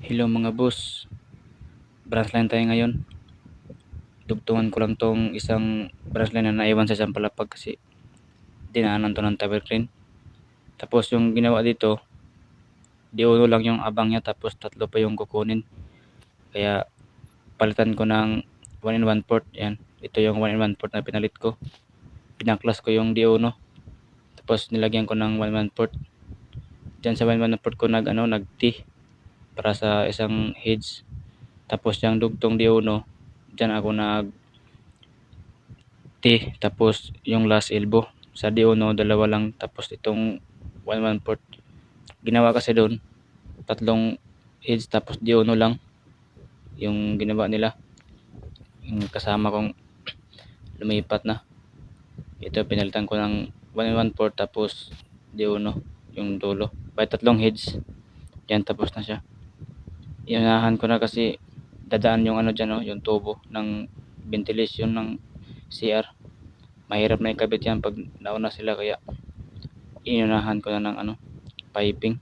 Hello mga boss, branch line tayo ngayon. Dugtungan ko lang tong isang branch line na naiwan sa isang palapag kasi dinaanan to ng tower crane. Tapos yung ginawa dito, di uno lang yung abang niya tapos tatlo pa yung kukunin. Kaya palitan ko ng 1 and 1/4. Yan, ito yung 1 and 1/4 na pinalit ko. Pinaklas ko yung di uno. Tapos nilagyan ko ng 1 and 1/4. Diyan sa 1 and 1/4 ko nag-T para sa isang heads. Tapos yung dugtong di uno, diyan ako nag tapos yung last elbow sa D1 dalawa lang, tapos itong 1/4 ginawa kasi doon tatlong edge tapos D1 lang yung ginawa nila, yung kasama kong lumipat na. Ito pinalitan ko ng 1/4 tapos D1 yung dulo, by tatlong heads. Yan, tapos na siya. Inahan ko na kasi dadaan yung dyan, yung tubo ng ventilation ng CR. Mahirap na ikabit yan pag nauna sila, kaya inunahan ko na ng piping.